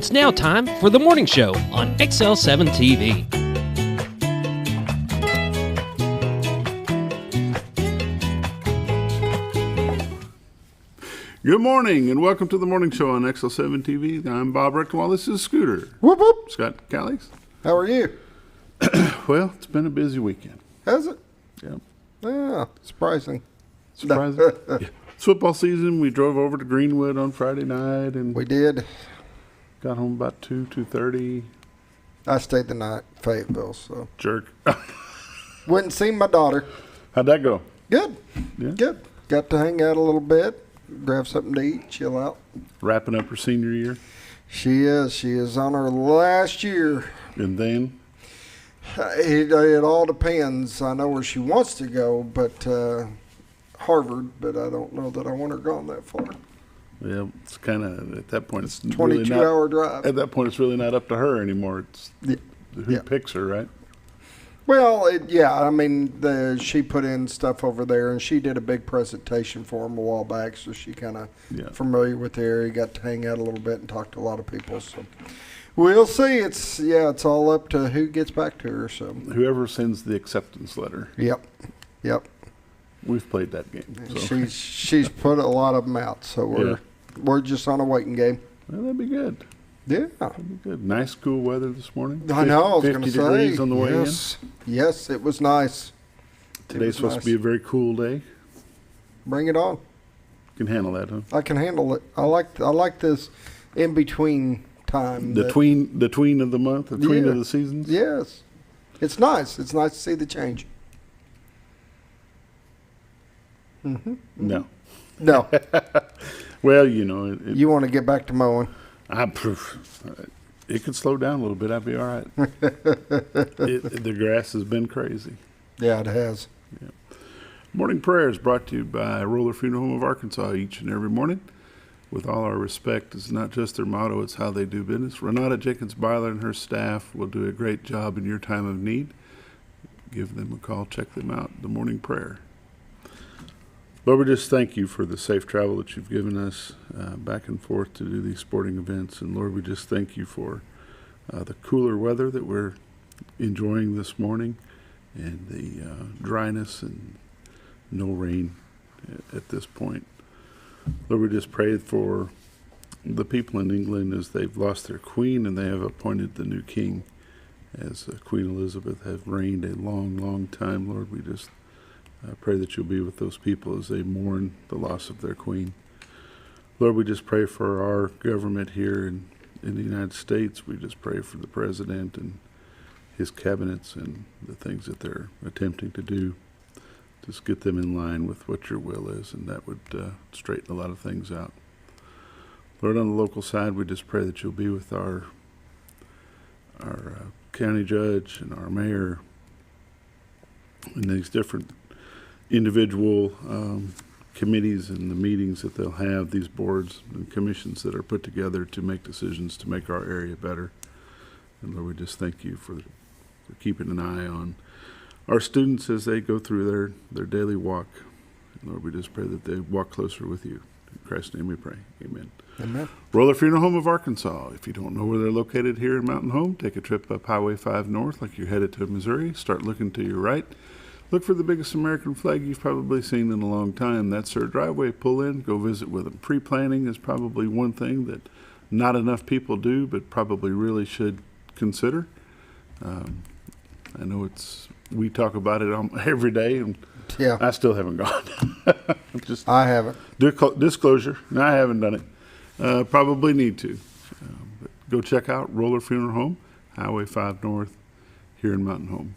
It's now time for the morning show on XL7-TV. Good morning and welcome to the morning show on XL7-TV. I'm Bob Recktenwald. This is Scooter. Whoop, whoop. Scott Callies. How are you? Well, it's been a busy weekend. Has it? Yeah. Yeah, surprising. Surprising. Yeah. It's football season. We drove over to Greenwood on Friday night and We did. got home about 2:30. I stayed the night in Fayetteville, so. Jerk. Went and seen my daughter. How'd that go? Good. Yeah. Good. Got to hang out a little bit, grab something to eat, chill out. Wrapping up her senior year. She is. She is on her last year. And then? It all depends. I know where she wants to go, but Harvard, but I don't know that I want her gone that far. Yeah, it's kind of, at that point, it's 22-hour drive. At that point, it's really not up to her anymore. It's who picks her, right? Well, I mean, she put in stuff over there, and she did a big presentation for them a while back, so she kind of familiar with the area, got to hang out a little bit and talk to a lot of people. So we'll see. It's all up to who gets back to her. So Whoever sends the acceptance letter. Yep. We've played that game. So. She's put a lot of them out, so we're just on a waiting game. Well, that'd be good. Yeah. That'd be good. Nice cool weather this morning. I know. I was going to 50 say. degrees on the way in. Yes, it was nice. Today's supposed to be a very cool day. Bring it on. You can handle that, huh? I can handle it. I like this in between time. The tween of the month, the tween of the seasons. Yes, it's nice. It's nice to see the change. Mm-hmm. No. Well, you know, you want to get back to mowing. It could slow down a little bit. I'd be all right. The grass has been crazy. Yeah, it has. Yeah. Morning prayer is brought to you by Roller Funeral Home of Arkansas each and every morning. With all our respect, it's not just their motto, it's how they do business. Renata Jenkins-Byler and her staff will do a great job in your time of need. Give them a call. Check them out. The morning prayer. Lord, we just thank you for the safe travel that you've given us back and forth to do these sporting events. And Lord, we just thank you for the cooler weather that we're enjoying this morning and the dryness and no rain at this point. Lord, we just pray for the people in England as they've lost their queen and they have appointed the new king as Queen Elizabeth have reigned a long, long time. Lord, we just pray that you'll be with those people as they mourn the loss of their queen. Lord, we just pray for our government here in the United States. We just pray for the president and his cabinets and the things that they're attempting to do. Just get them in line with what your will is, and that would straighten a lot of things out. Lord, on the local side, we just pray that you'll be with our county judge and our mayor and these different individual committees and the meetings that they'll have, these boards and commissions that are put together to make decisions to make our area better. And Lord, we just thank you for keeping an eye on our students as they go through their daily walk. And Lord, we just pray that they walk closer with you. In Christ's name we pray. Amen. Amen. Roller Funeral Home of Arkansas. If you don't know where they're located here in Mountain Home, take a trip up Highway 5 North like you're headed to Missouri. Start looking to your right. Look for the biggest American flag you've probably seen in a long time. That's their driveway. Pull in, go visit with them. Pre-planning is probably one thing that not enough people do, but probably really should consider. I know we talk about it every day, and I still haven't gone. I haven't. Disclosure, I haven't done it. Probably need to. But go check out Roller Funeral Home, Highway 5 North, here in Mountain Home.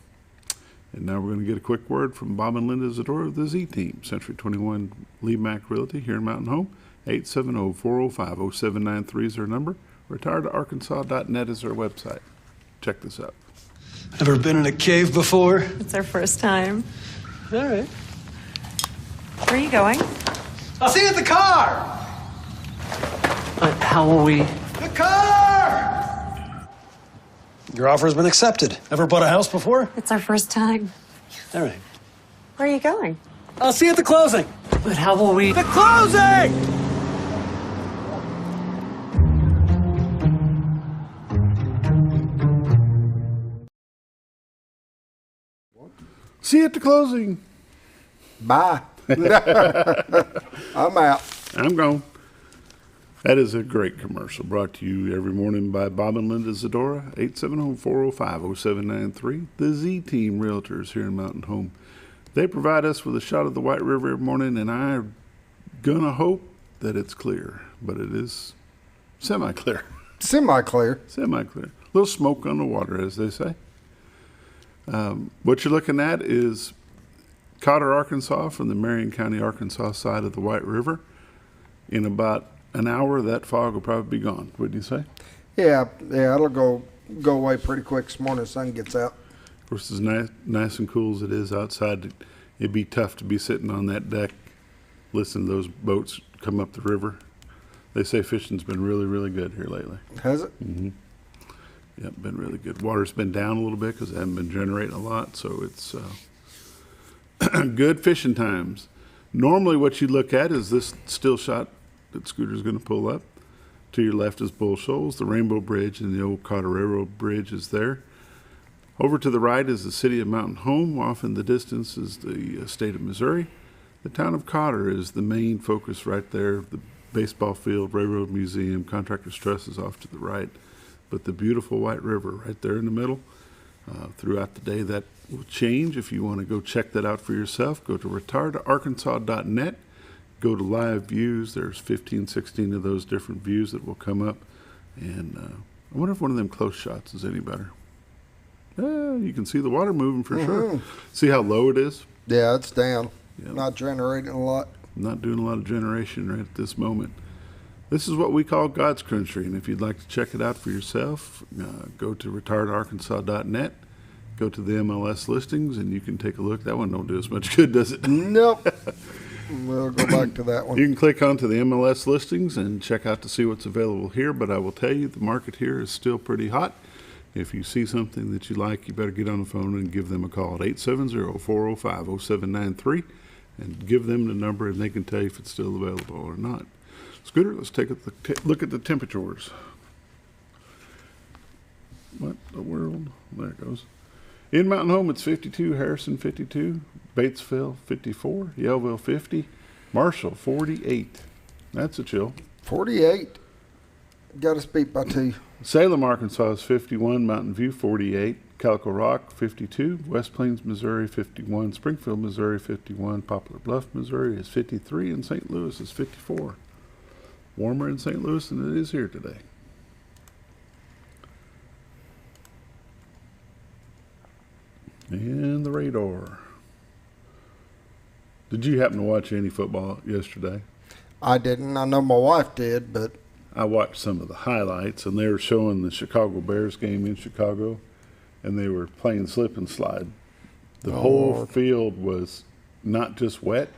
And now we're going to get a quick word from Bob and Linda Zadora of the Z-Team, Century 21 Lee Mack Realty here in Mountain Home. 870-405-0793 is their number. Retiredtoarkansas.net is their website. Check this out. Ever been in a cave before? It's our first time. All right. Where are you going? I'll see you at the car! How will we? The car! Your offer has been accepted. Ever bought a house before? It's our first time. All right. Where are you going? I'll see you at the closing. But how will we? The closing! See you at the closing. Bye. I'm out. I'm gone. That is a great commercial brought to you every morning by Bob and Linda Zadora, 870-405-0793. The Z-Team Realtors here in Mountain Home. They provide us with a shot of the White River every morning, and I'm going to hope that it's clear, but it is semi-clear. Semi-clear. Semi-clear. A little smoke on the water, as they say. What you're looking at is Cotter, Arkansas, from the Marion County, Arkansas side of the White River. In about an hour, that fog will probably be gone, wouldn't you say? Yeah, it'll go away pretty quick this morning. The sun gets out. Of course, as nice and cool as it is outside, it'd be tough to be sitting on that deck listening to those boats come up the river. They say fishing's been really, really good here lately. Has it? Mm-hmm. Yeah, been really good. Water's been down a little bit because it hasn't been generating a lot, so it's good fishing times. Normally what you look at is this still shot that Scooter's going to pull up. To your left is Bull Shoals, the Rainbow Bridge, and the old Cotter Railroad Bridge is there. Over to the right is the city of Mountain Home. Off in the distance is the state of Missouri. The town of Cotter is the main focus right there. The baseball field, Railroad Museum, Contractor's Trust is off to the right. But the beautiful White River right there in the middle. Throughout the day, that will change. If you want to go check that out for yourself, go to retardarkansas.net. Go to live views. There's 15, 16 of those different views that will come up. And I wonder if one of them close shots is any better. You can see the water moving for sure. See how low it is? Yeah, it's down. Yep. Not generating a lot. Not doing a lot of generation right at this moment. This is what we call God's country, and if you'd like to check it out for yourself, go to retardarkansas.net, go to the MLS listings, and you can take a look. That one don't do as much good, does it? Nope. We'll go back to that one. You can click onto the MLS listings and check out to see what's available here, but I will tell you the market here is still pretty hot. If you see something that you like, you better get on the phone and give them a call at 870-405-0793 and give them the number, and they can tell you if it's still available or not. Scooter, let's take a look at the temperatures. What the world? There it goes. In Mountain Home, it's 52, Harrison 52, Batesville 54, Yellville 50, Marshall 48. That's a chill. 48. Got us beat by 2. Salem, Arkansas is 51, Mountain View 48, Calico Rock 52, West Plains, Missouri 51, Springfield, Missouri 51, Poplar Bluff, Missouri is 53, and St. Louis is 54. Warmer in St. Louis than it is here today. And the radar. Did you happen to watch any football yesterday? I didn't. I know my wife did, but I watched some of the highlights, and they were showing the Chicago Bears game in Chicago, and they were playing slip and slide. The whole field was not just wet,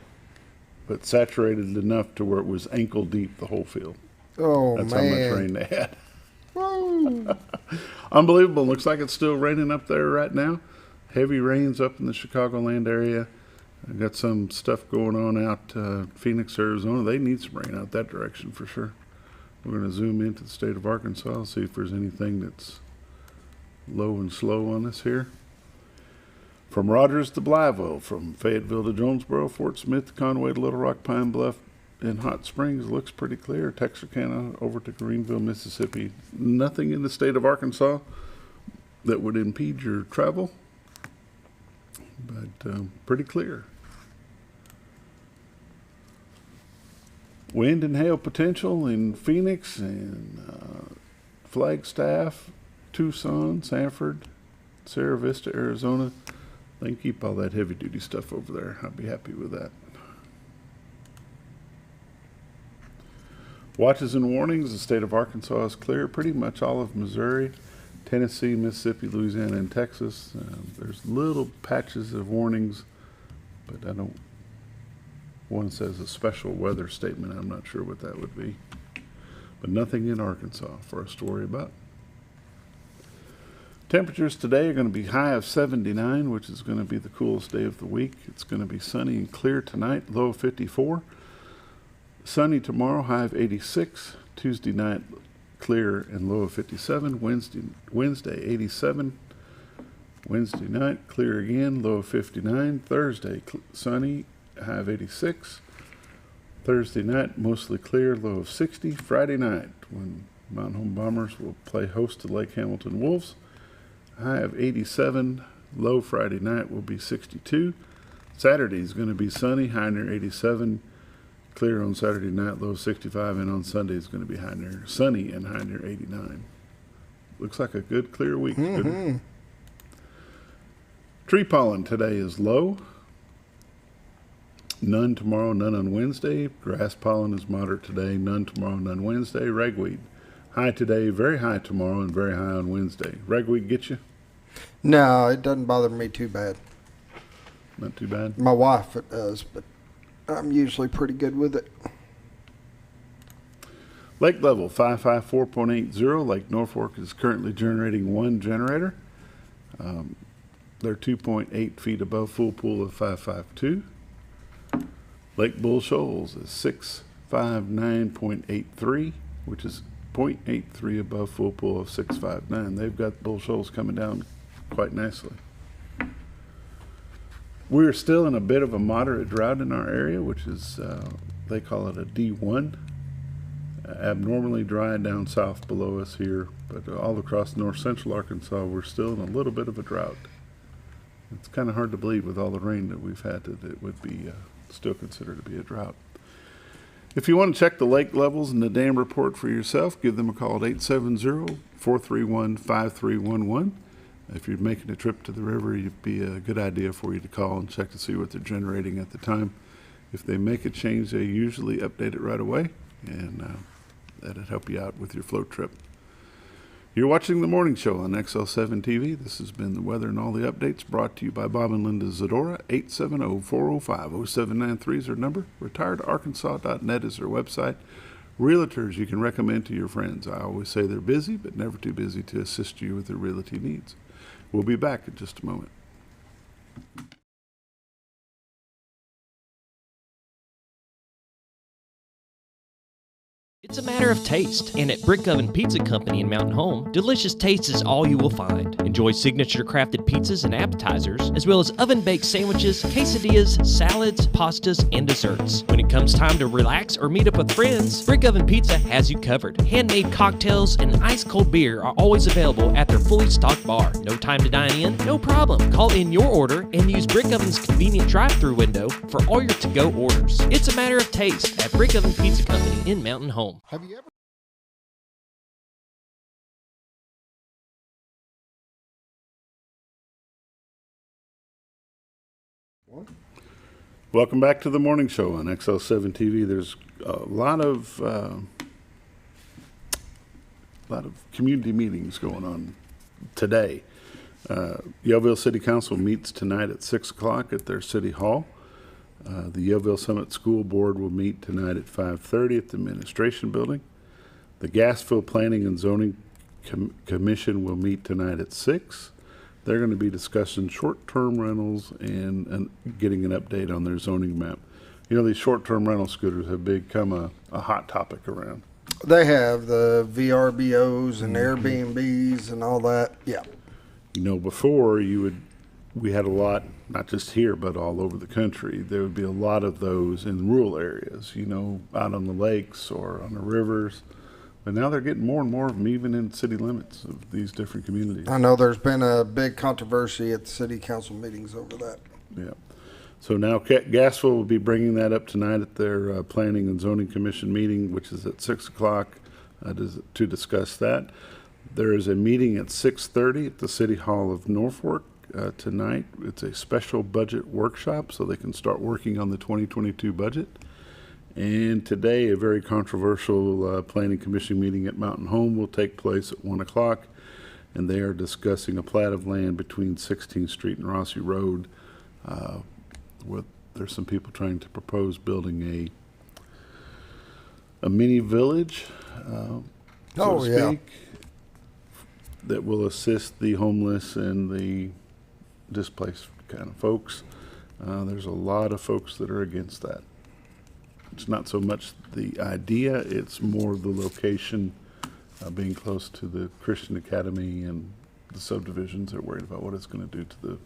but saturated enough to where it was ankle deep, the whole field. Oh, That's man. how much rain they had. Woo. Unbelievable. Looks like it's still raining up there right now. Heavy rains up in the Chicagoland area. I got some stuff going on out Phoenix, Arizona. They need some rain out that direction for sure. We're going to zoom into the state of Arkansas, see if there's anything that's low and slow on us here. From Rogers to Blytheville, from Fayetteville to Jonesboro, Fort Smith, Conway to Little Rock, Pine Bluff, and Hot Springs looks pretty clear. Texarkana over to Greenville, Mississippi. Nothing in the state of Arkansas that would impede your travel, but pretty clear. Wind and hail potential in Phoenix and Flagstaff, Tucson, Sanford, Sierra Vista, Arizona. They can keep all that heavy duty stuff over there. I'll be happy with that. Watches and warnings. The state of Arkansas is clear. Pretty much all of Missouri, Tennessee, Mississippi, Louisiana, and Texas. There's little patches of warnings, but I don't. One says a special weather statement. I'm not sure what that would be. But nothing in Arkansas for us to worry about. Temperatures today are going to be high of 79, which is going to be the coolest day of the week. It's going to be sunny and clear tonight, low of 54. Sunny tomorrow, high of 86. Tuesday night, clear and low of 57. Wednesday 87. Wednesday night, clear again, low of 59. Thursday, sunny, high of 86. Thursday night, mostly clear, low of 60. Friday night, when Mountain Home Bombers will play host to Lake Hamilton Wolves, high of 87. Low Friday night will be 62. Saturday is going to be sunny, high near 87. Clear on Saturday night, low of 65. And on Sunday is going to be sunny and high near 89. Looks like a good clear week. Mm-hmm. Tree pollen today is low. None tomorrow, none on Wednesday. Grass pollen is moderate today. None tomorrow, none Wednesday. Ragweed, high today, very high tomorrow, and very high on Wednesday. Ragweed get you? No, it doesn't bother me too bad. Not too bad? My wife, it does, but I'm usually pretty good with it. Lake level, 554.80. Lake Norfolk is currently generating one generator. They're 2.8 feet above full pool of 552. Lake Bull Shoals is 659.83, which is 0.83 above full pool of 659. They've got Bull Shoals coming down quite nicely. We're still in a bit of a moderate drought in our area, which is, they call it a D1. Abnormally dry down south below us here, but all across north central Arkansas, we're still in a little bit of a drought. It's kind of hard to believe with all the rain that we've had that it would be still considered to be a drought. If you want to check the lake levels and the dam report for yourself, give them a call at 870-431-5311. If you're making a trip to the river, it'd be a good idea for you to call and check to see what they're generating at the time. If they make a change, they usually update it right away, and that'll help you out with your float trip. You're watching The Morning Show on XL7-TV. This has been the weather and all the updates brought to you by Bob and Linda Zadora. 870-405-0793 is their number. retiredarkansas.net is their website. Realtors you can recommend to your friends. I always say they're busy, but never too busy to assist you with your realty needs. We'll be back in just a moment. It's a matter of taste, and at Brick Oven Pizza Company in Mountain Home, delicious taste is all you will find. Enjoy signature crafted pizzas and appetizers, as well as oven-baked sandwiches, quesadillas, salads, pastas, and desserts. When it comes time to relax or meet up with friends, Brick Oven Pizza has you covered. Handmade cocktails and ice-cold beer are always available at their fully stocked bar. No time to dine in? No problem. Call in your order and use Brick Oven's convenient drive-thru window for all your to-go orders. It's a matter of taste at Brick Oven Pizza Company in Mountain Home. Have you ever? Welcome back to The Morning Show on XL7-TV. There's a lot of community meetings going on today. Yeovil City Council meets tonight at 6 o'clock at their City Hall. The Yeovil Summit School Board will meet tonight at 5:30 at the Administration Building. The Gasville Planning and Zoning Commission will meet tonight at 6. They're going to be discussing short-term rentals and getting an update on their zoning map. You know, these short-term rental scooters have become a hot topic around. They have the VRBOs and Airbnbs and all that. Yeah. You know, before we had a lot, not just here, but all over the country. There would be a lot of those in rural areas, you know, out on the lakes or on the rivers. But now they're getting more and more of them, even in city limits of these different communities. I know there's been a big controversy at the city council meetings over that. Yeah. So now Gasville will be bringing that up tonight at their Planning and Zoning Commission meeting, which is at 6 o'clock to discuss that. There is a meeting at 6:30 at the City Hall of Norfolk tonight. It's a special budget workshop so they can start working on the 2022 budget. And today, a very controversial Planning Commission meeting at Mountain Home will take place at 1 o'clock, and they are discussing a plat of land between 16th Street and Rossi Road. There's some people trying to propose building a mini village, so to speak, that will assist the homeless and the displaced kind of folks. There's a lot of folks that are against that. It's not so much the idea, it's more the location, being close to the Christian Academy and the subdivisions. They're worried about what it's going to do to the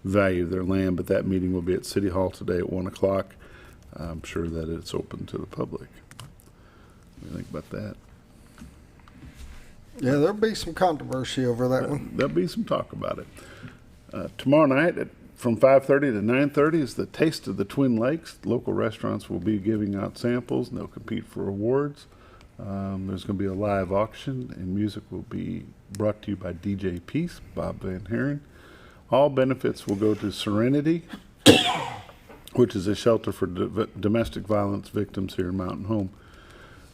value of their land. But that meeting will be at City Hall today at 1 o'clock. I'm sure that it's open to the public. What do you think about that? Yeah, there'll be some controversy over that one. There'll be some talk about it. Tomorrow night from 5:30 to 9:30 is the Taste of the Twin Lakes. Local restaurants will be giving out samples, and they'll compete for awards. There's going to be a live auction, and music will be brought to you by DJ Peace, Bob Van Haren. All benefits will go to Serenity, which is a shelter for domestic violence victims here in Mountain Home.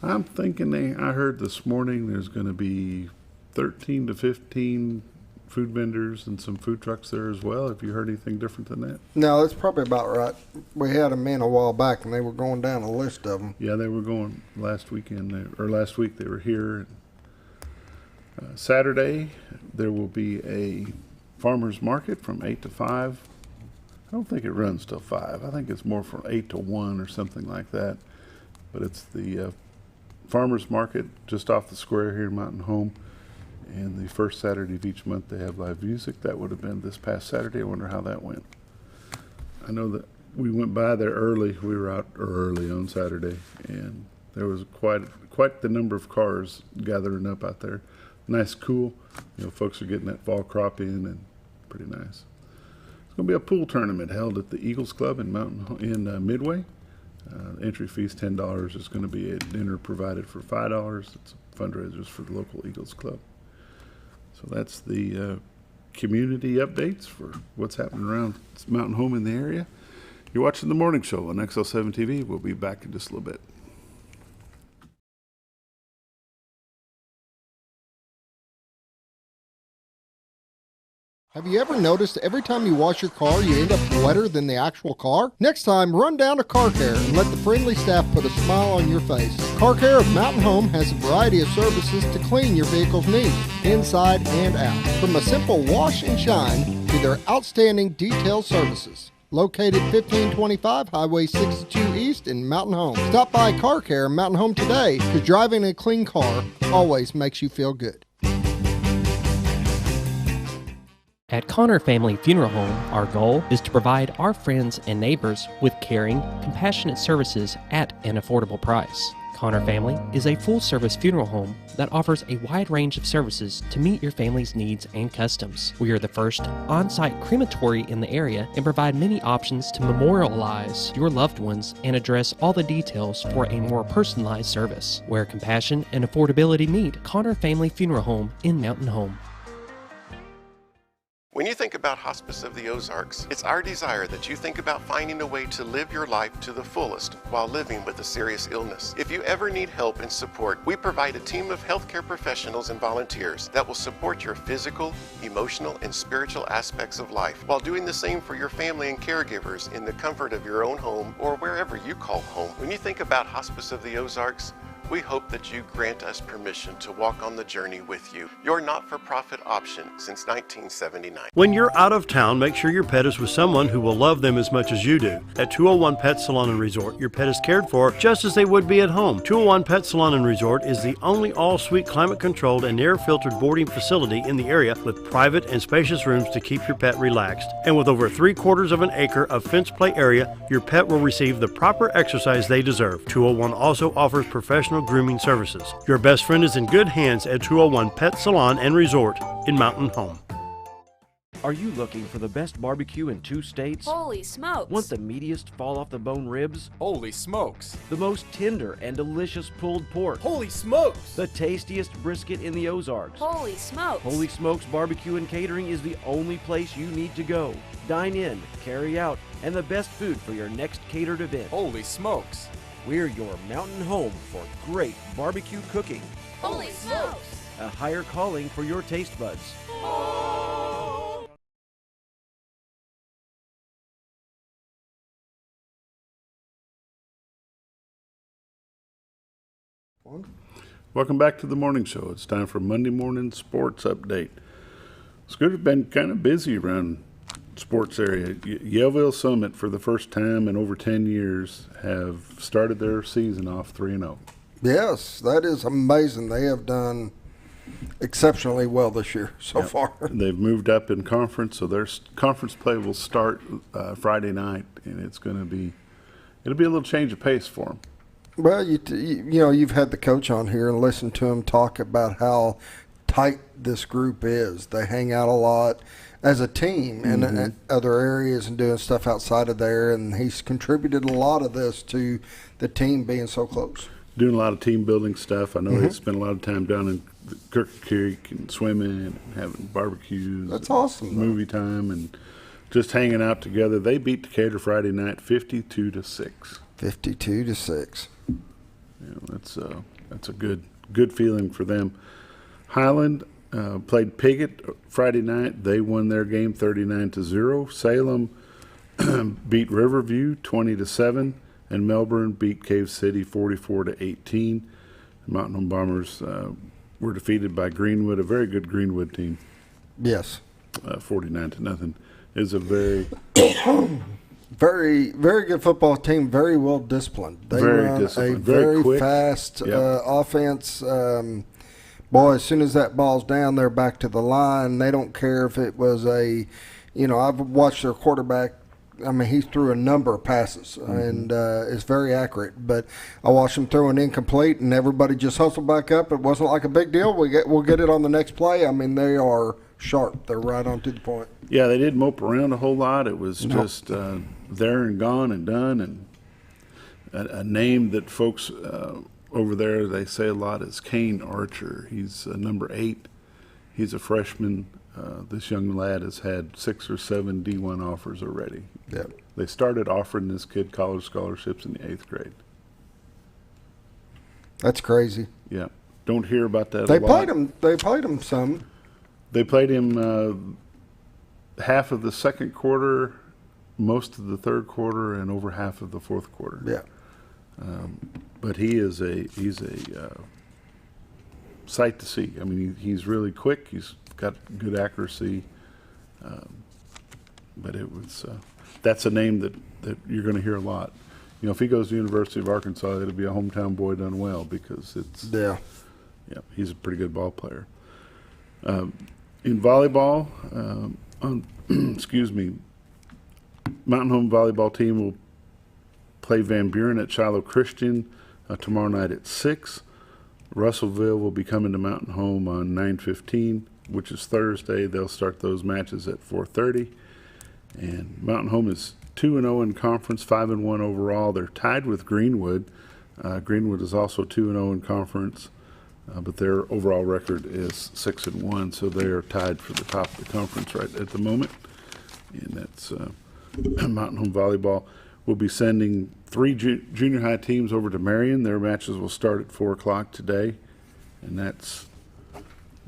I'm thinking I heard this morning there's going to be 13 to 15 food vendors and some food trucks there as well. Have you heard anything different than that? No, that's probably about right. We had them in a while back, and they were going down a list of them. Yeah, they were going last weekend, or last week they were here. Saturday, there will be a farmer's market from 8 to 5. I don't think it runs till 5. I think it's more from 8 to 1 or something like that. But it's the farmer's market just off the square here in Mountain Home. And the first Saturday of each month they have live music. That would have been this past Saturday. I wonder how that went. I know that we went by there early. We were out early on Saturday, and there was quite the number of cars gathering up out there. Nice, cool. You know, folks are getting that fall crop in, and pretty nice. It's going to be a pool tournament held at the Eagles Club in Midway. Entry fee's $10. There's going to be a dinner provided for $5. It's fundraisers for the local Eagles Club. So that's the community updates for what's happening around Mountain Home in the area. You're watching The Morning Show on XL7-TV. We'll be back in just a little bit. Have you ever noticed every time you wash your car, you end up wetter than the actual car? Next time, run down to Car Care and let the friendly staff put a smile on your face. Car Care of Mountain Home has a variety of services to clean your vehicle's needs, inside and out. From a simple wash and shine to their outstanding detailed services. Located 1525 Highway 62 East in Mountain Home. Stop by Car Care Mountain Home today, because driving a clean car always makes you feel good. At Connor Family Funeral Home, our goal is to provide our friends and neighbors with caring, compassionate services at an affordable price. Connor Family is a full-service funeral home that offers a wide range of services to meet your family's needs and customs. We are the first on-site crematory in the area and provide many options to memorialize your loved ones and address all the details for a more personalized service. Where compassion and affordability meet, Connor Family Funeral Home in Mountain Home. When you think about Hospice of the Ozarks, it's our desire that you think about finding a way to live your life to the fullest while living with a serious illness. If you ever need help and support, we provide a team of healthcare professionals and volunteers that will support your physical, emotional, and spiritual aspects of life while doing the same for your family and caregivers in the comfort of your own home or wherever you call home. When you think about Hospice of the Ozarks, we hope that you grant us permission to walk on the journey with you. Your not-for-profit option since 1979. When you're out of town, make sure your pet is with someone who will love them as much as you do. At 201 Pet Salon and Resort, your pet is cared for just as they would be at home. 201 Pet Salon and Resort is the only all-suite climate-controlled and air-filtered boarding facility in the area with private and spacious rooms to keep your pet relaxed. And with over 3/4 of an acre of fenced play area, your pet will receive the proper exercise they deserve. 201 also offers professional grooming services. Your best friend is in good hands at 201 Pet Salon and Resort in Mountain Home. Are you looking for the best barbecue in 2 states? Holy smokes! Want the meatiest fall-off-the-bone ribs? Holy smokes! The most tender and delicious pulled pork? Holy smokes! The tastiest brisket in the Ozarks? Holy smokes! Holy Smokes Barbecue and Catering is the only place you need to go. Dine in, carry out, and the best food for your next catered event. Holy smokes! We're your mountain home for great barbecue cooking. Holy smokes! A higher calling for your taste buds. Welcome back to the morning show. It's time for Monday morning sports update. It's good to have been kind of busy around sports area. Yellville Summit, for the first time in over 10 years, have started their season off 3-0. Yes, that is amazing. They have done exceptionally well this year so far. They've moved up in conference, so their conference play will start Friday night, and it'll be a little change of pace for them. Well, you know, you've had the coach on here and listened to him talk about how tight this group is. They hang out a lot as a team in other areas and doing stuff outside of there, and he's contributed a lot of this to the team being so close. Doing a lot of team building stuff. I know they spend a lot of time down in Kirk Creek and swimming and having barbecues. That's awesome. Movie time and just hanging out together. They beat Decatur Friday night 52-6. 52-6. Yeah, that's a good feeling for them. Highland played Piggott Friday night. They won their game 39-0. Salem beat Riverview 20-7, and Melbourne beat Cave City 44-18. Mountain Home Bombers were defeated by Greenwood, a very good Greenwood team. Yes. 49-0 is a very very, very good football team. Very well disciplined. They run a very quick, fast offense. Boy, as soon as that ball's down, they're back to the line. They don't care if it was I've watched their quarterback. I mean, he threw a number of passes, and it's very accurate. But I watched him throw an incomplete, and everybody just hustled back up. It wasn't like a big deal. We'll get it on the next play. I mean, they are sharp. They're right on to the point. Yeah, they didn't mope around a whole lot. It was just there and gone and done. And a name that folks over there, they say a lot, is Kane Archer. He's number 8. He's a freshman. This young lad has had 6 or 7 D1 offers already. Yep. They started offering this kid college scholarships in the 8th grade. That's crazy. Yeah. Don't hear about that They a lot. They played him some. They played him half of the second quarter, most of the third quarter, and over half of the fourth quarter. Yeah. But he's a sight to see. I mean, he's really quick. He's got good accuracy. But that's a name that you're going to hear a lot. You know, if he goes to the University of Arkansas, it'll be a hometown boy done well, because he's a pretty good ball player. In volleyball, Mountain Home volleyball team will play Van Buren at Shiloh Christian tomorrow night at 6. Russellville will be coming to Mountain Home on 9/15, which is Thursday. They'll start those matches at 4:30. And Mountain Home is 2-0 in conference, 5-1 overall. They're tied with Greenwood. Greenwood is also 2-0 in conference, but their overall record is 6-1, so they are tied for the top of the conference right at the moment. And that's Mountain Home volleyball. We'll be sending 3 junior high teams over to Marion. Their matches will start at 4 o'clock today, and that's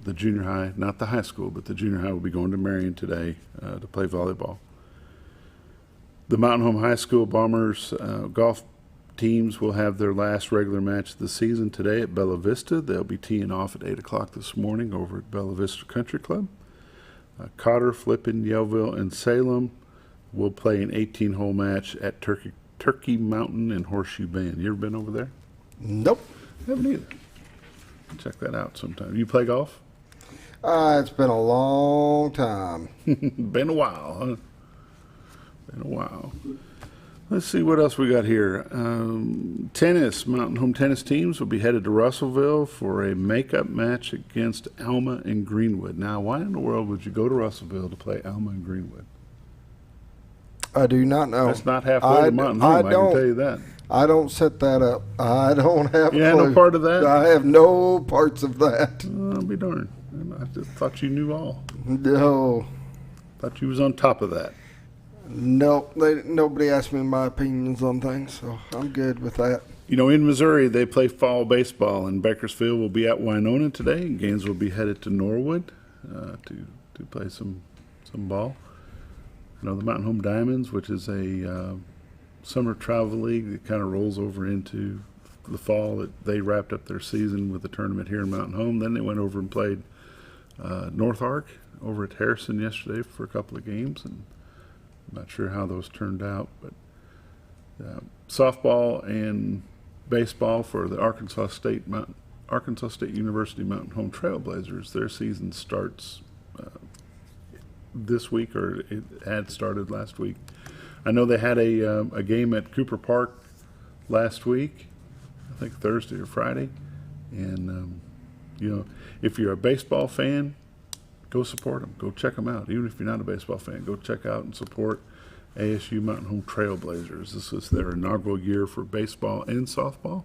the junior high, not the high school, but the junior high will be going to Marion today to play volleyball. The Mountain Home High School Bombers golf teams will have their last regular match of the season today at Bella Vista. They'll be teeing off at 8 o'clock this morning over at Bella Vista Country Club. Cotter, Flippin, Yellville, and Salem will play an 18-hole match at Turkey Mountain and Horseshoe Bend. You ever been over there? Nope. Haven't either. Check that out sometime. You play golf? It's been a long time. Been a while, huh? Been a while. Let's see what else we got here. Tennis. Mountain Home tennis teams will be headed to Russellville for a makeup match against Alma and Greenwood. Now, why in the world would you go to Russellville to play Alma and Greenwood? I do not know. That's not halfway to Mountain Home, I can tell you that. I don't set that up. I don't have a clue. You had no part of that? I have no parts of that. I'll be darned. I just thought you knew all. No. Thought you was on top of that. Nope. Nobody asked me my opinions on things, so I'm good with that. You know, in Missouri, they play fall baseball, and Bakersfield will be at Winona today, and Gaines will be headed to Norwood to play some ball. You know, the Mountain Home Diamonds, which is a summer travel league that kind of rolls over into the fall, that they wrapped up their season with a tournament here in Mountain Home. Then they went over and played North Ark over at Harrison yesterday for a couple of games, and I'm not sure how those turned out, but softball and baseball for the Arkansas State Arkansas State University Mountain Home Trailblazers, their season starts this week, or it had started last week. I know they had a game at Cooper Park last week, I think Thursday or Friday, and if you're a baseball fan, go support them. Go check them out. Even if you're not a baseball fan, go check out and support ASU Mountain Home Trailblazers. This is their inaugural year for baseball and softball,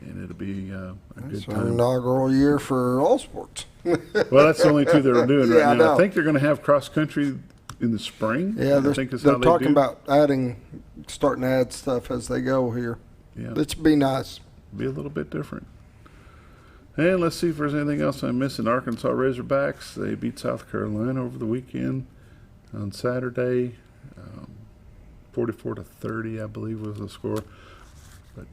and it'll be a good time. Inaugural year for all sports. Well, that's the only two that are doing right now. I I think they're going to have cross country in the spring. Yeah, I think is they're how they talking do. about starting to add stuff as they go here. Yeah, It's be nice. be a little bit different. And let's see if there's anything else I'm missing. Arkansas Razorbacks, they beat South Carolina over the weekend on Saturday. 44-30, I believe, was the score. But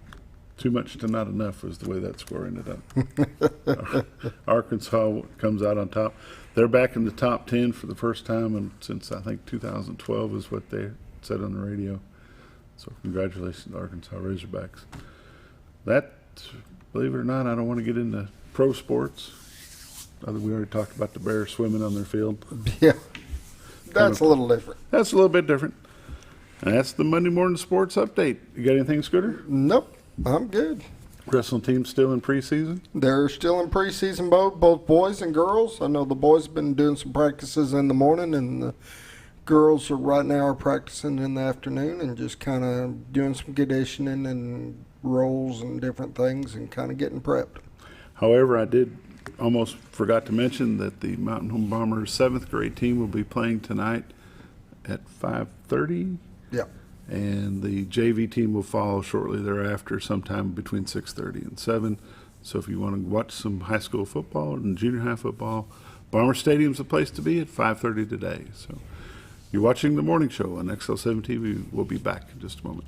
too much to not enough was the way that score ended up. Arkansas comes out on top. They're back in the top 10 for the first time since, I think, 2012 is what they said on the radio. So congratulations to Arkansas Razorbacks. That, believe it or not, I don't want to get into pro sports. We already talked about the Bears swimming on their field. Yeah, that's a little different. That's a little bit different. And that's the Monday Morning Sports Update. You got anything, Scooter? Nope, I'm good. Wrestling team's still in preseason? They're still in preseason, both boys and girls. I know the boys have been doing some practices in the morning, and the girls right now are practicing in the afternoon and just kind of doing some conditioning and rolls and different things and kind of getting prepped. However, I did almost forgot to mention that the Mountain Home Bombers 7th grade team will be playing tonight at 5:30. Yeah. And the JV team will follow shortly thereafter, sometime between 6:30 and 7. So if you want to watch some high school football and junior high football, Bomber Stadium's the place to be at 5:30 today. So you're watching the morning show on XL7-TV. We'll be back in just a moment.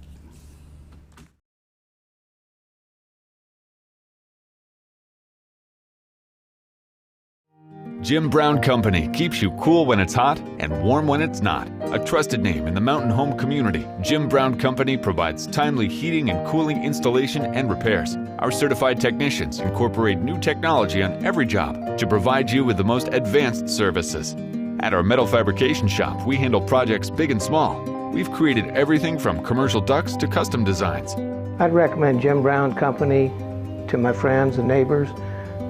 Jim Brown Company keeps you cool when it's hot and warm when it's not. A trusted name in the mountain home community, Jim Brown Company provides timely heating and cooling installation and repairs. Our certified technicians incorporate new technology on every job to provide you with the most advanced services. At our metal fabrication shop, we handle projects big and small. We've created everything from commercial ducts to custom designs. I'd recommend Jim Brown Company to my friends and neighbors.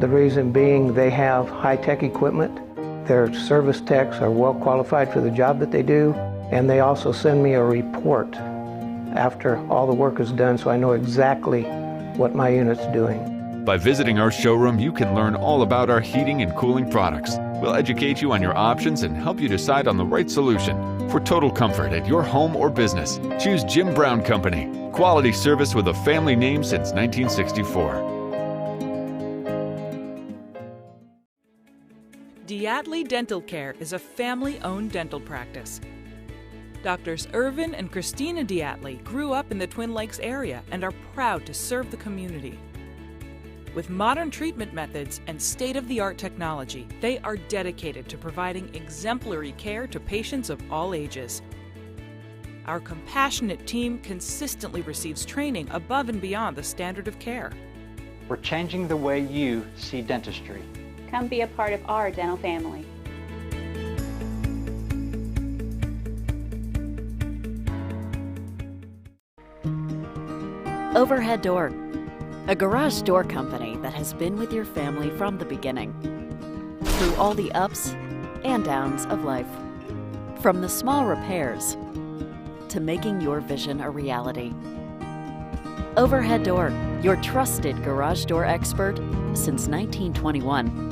The reason being they have high-tech equipment. Their service techs are well qualified for the job that they do, and they also send me a report after all the work is done so I know exactly what my unit's doing. By visiting our showroom, you can learn all about our heating and cooling products. We'll educate you on your options and help you decide on the right solution. For total comfort at your home or business, choose Jim Brown Company. Quality service with a family name since 1964. Diatley Dental Care is a family-owned dental practice. Doctors Irvin and Christina Diatley grew up in the Twin Lakes area and are proud to serve the community. With modern treatment methods and state-of-the-art technology, they are dedicated to providing exemplary care to patients of all ages. Our compassionate team consistently receives training above and beyond the standard of care. We're changing the way you see dentistry. Come be a part of our dental family. Overhead Door, a garage door company that has been with your family from the beginning, through all the ups and downs of life. From the small repairs to making your vision a reality. Overhead Door, your trusted garage door expert since 1921.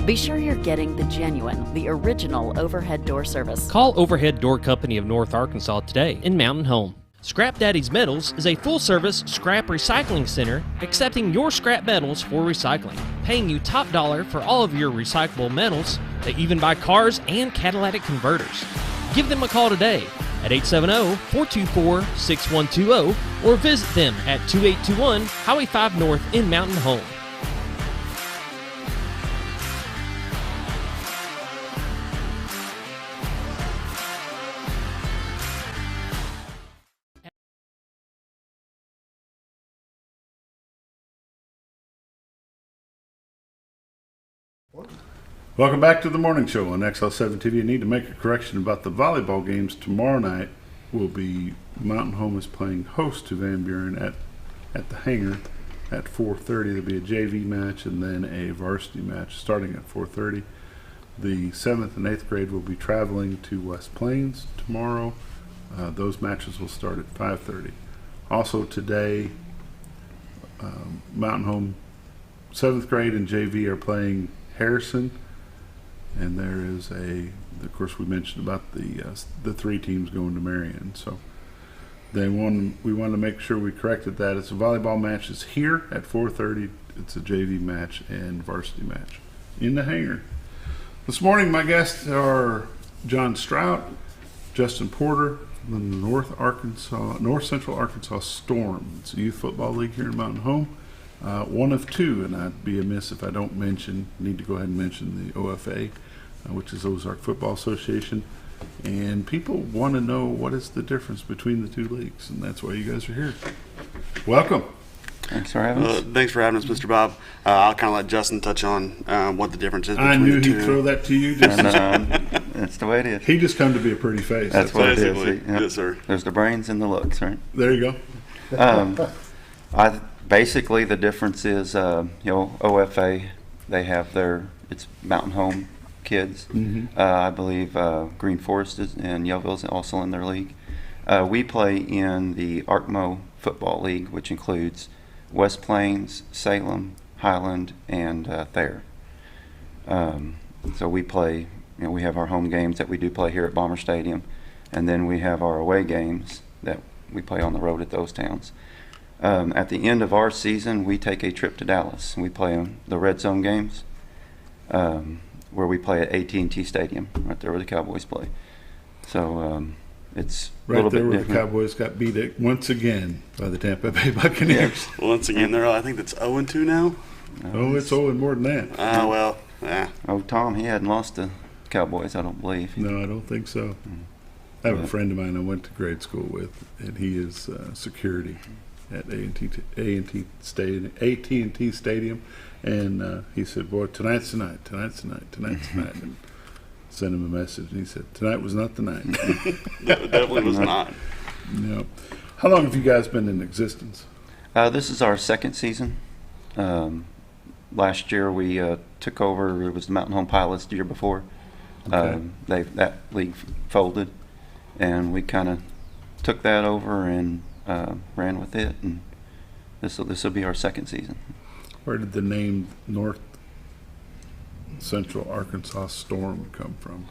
Be sure you're getting the genuine, the original overhead door service. Call Overhead Door Company of North Arkansas today in Mountain Home. Scrap Daddy's Metals is a full-service scrap recycling center accepting your scrap metals for recycling, paying you top dollar for all of your recyclable metals. They even buy cars and catalytic converters. Give them a call today at 870-424-6120 or visit them at 2821 Highway 5 North in Mountain Home. Welcome back to the morning show on XL7-TV. You need to make a correction about the volleyball games. Tomorrow night will be Mountain Home is playing host to Van Buren at the hangar at 4:30. There'll be a JV match and then a varsity match starting at 4:30. The 7th and 8th grade will be traveling to West Plains tomorrow. Those matches will start at 5:30. Also today, Mountain Home 7th grade and JV are playing Harrison. And there is of course, we mentioned about the 3 teams going to Marion. So we wanted to make sure we corrected that. It's a volleyball match is here at 4:30. It's a JV match and varsity match in the hangar. This morning, my guests are John Strout, Justin Porter, the North Central Arkansas Storm. It's a youth football league here in Mountain Home. One of 2, and I'd be amiss if I don't need to go ahead and mention the OFA, which is Ozark Football Association. And people want to know what is the difference between the 2 leagues, and that's why you guys are here. Welcome. Thanks for having us. Thanks for having us, Mr. Bob. I'll kind of let Justin touch on what the difference is between I knew the 2. he'd throw that to you. That's the way it is. He just come to be a pretty face. That's what it is. Yes, sir. There's the brains and the looks, right? There you go. Basically, the difference is, OFA, they have it's Mountain Home kids. Mm-hmm. I believe Green Forest and Yellville is also in their league. We play in the ARCMO Football League, which includes West Plains, Salem, Highland, and Thayer. So we play, we have our home games that we do play here at Bomber Stadium, and then we have our away games that we play on the road at those towns. At the end of our season, we take a trip to Dallas. We play the Red Zone games, where we play at AT&T Stadium, right there where the Cowboys play. So it's a little bit different. Right there where the Cowboys got beat once again by the Tampa Bay Buccaneers. Yeah. Once again, I think that's 0-2 now. Oh, it's 0 more than that. Well, yeah. Oh, Tom, he hadn't lost to Cowboys, I don't believe. No, I don't think so. I have a friend of mine I went to grade school with, and he is security at AT&T Stadium, and he said, "Boy, tonight's the night, and sent him a message, and he said, "Tonight was not the night." That definitely was not. No. How long have you guys been in existence? This is our 2nd season. Last year we took over. It was the Mountain Home Pilots the year before. Okay. That league folded, and we kind of took that over and ran with it, and this will be our 2nd season. Where did the name North Central Arkansas Storm come from?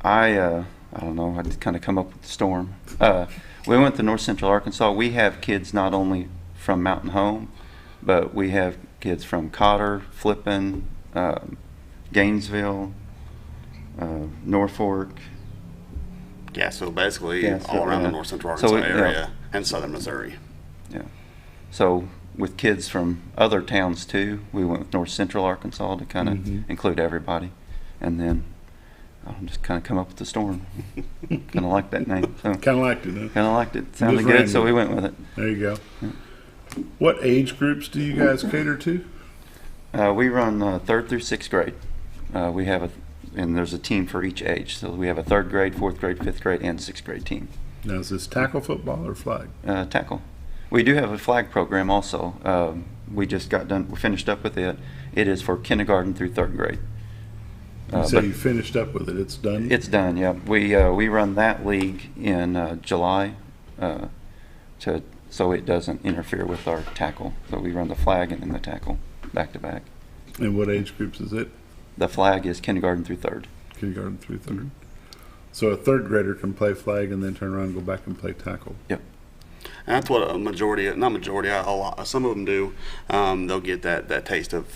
I don't know. I just kind of come up with the Storm. We went to North Central Arkansas. We have kids not only from Mountain Home, but we have kids from Cotter, Flippin, Gainesville, Norfolk. Yeah, so basically all around the North Central Arkansas area and southern Missouri. Yeah. So with kids from other towns too, we went with North Central Arkansas to kind of include everybody, and then just kind of come up with the Storm. Kind of like that name. So kind of liked it, huh? Kind of liked it. Sounded good, so we went with it. There you go. Yeah. What age groups do you guys cater to? We run 3rd through 6th grade. We have and there's a team for each age. So we have a 3rd grade, 4th grade, 5th grade, and 6th grade team. Now, is this tackle football or flag? Tackle. We do have a flag program also. We just got done. We finished up with it. It is for kindergarten through 3rd grade. So you finished up with it. It's done? It's done, yeah. We run that league in July so it doesn't interfere with our tackle. So we run the flag and then the tackle back to back. And what age groups is it? The flag is kindergarten through 3rd. Kindergarten through 3rd. So a 3rd grader can play flag and then turn around and go back and play tackle. Yep. And that's what a majority, not majority, a lot, some of them do. They'll get that taste of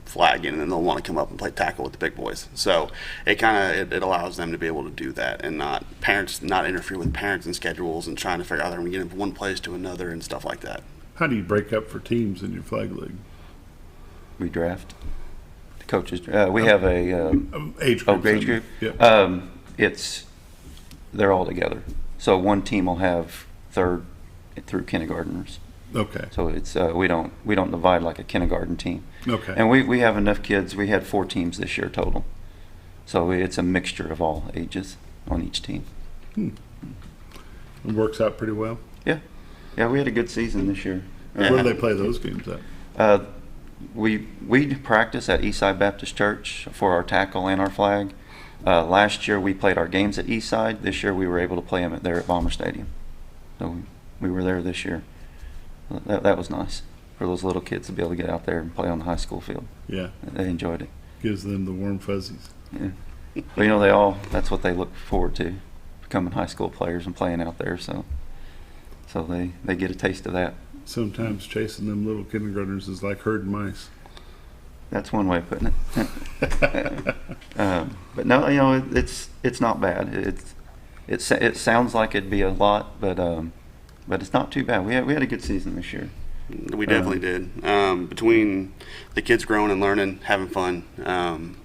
flagging, and then they'll want to come up and play tackle with the big boys. So it it allows them to be able to do that, and not interfere with parents and schedules and trying to figure out how they're going to get from one place to another and stuff like that. How do you break up for teams in your flag league? We draft. The coaches. We have a age group. Age group. Yep. They're all together. So one team will have 3rd through kindergartners, Okay. So it's we don't divide like a kindergarten team. Okay. And we have enough kids. We had 4 teams this year total. So it's a mixture of all ages on each team. It works out pretty well. Yeah. Yeah, we had a good season this year. Where do they play those games at? We practice at Eastside Baptist Church for our tackle and our flag. Last year we played our games at Eastside. This year we were able to play them there at Bomber Stadium. So we were there this year. That was nice for those little kids to be able to get out there and play on the high school field. Yeah. They enjoyed it. Gives them the warm fuzzies. Yeah. But that's what they look forward to, becoming high school players and playing out there. So they get a taste of that. Sometimes chasing them little kindergartners is like herding mice. That's one way of putting it. But no, it's not bad. It sounds like it'd be a lot, but it's not too bad. We had a good season this year. We definitely did. Between the kids growing and learning, having fun,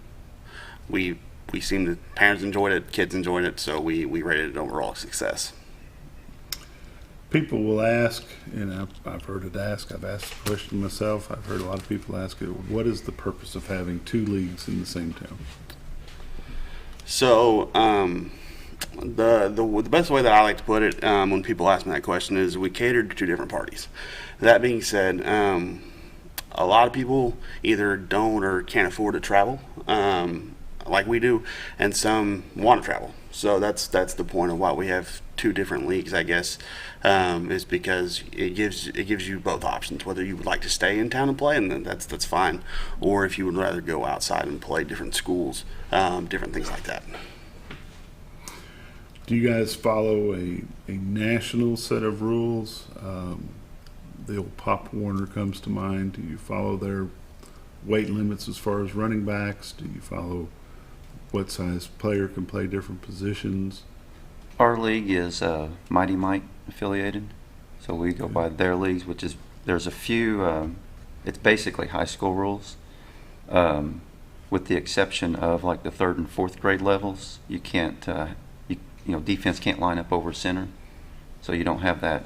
we seemed to, parents enjoyed it, kids enjoyed it, so we rated it overall success. People will ask, and I've heard it asked, I've asked the question myself, I've heard a lot of people ask it, what is the purpose of having 2 leagues in the same town? So the best way that I like to put it when people ask me that question is we cater to 2 different parties. That being said, a lot of people either don't or can't afford to travel like we do, and some want to travel. So that's the point of why we have 2 different leagues, I guess, is because it gives you both options, whether you would like to stay in town and play, and then that's fine, or if you would rather go outside and play different schools, different things like that. Do you guys follow a national set of rules? The old Pop Warner comes to mind. Do you follow their weight limits as far as running backs? Do you follow what size player can play different positions? Our league is Mighty Mike affiliated, so we go by their leagues, which is, there's a few, it's basically high school rules, with the exception of like the 3rd and 4th grade levels. You can't, defense can't line up over center, so you don't have that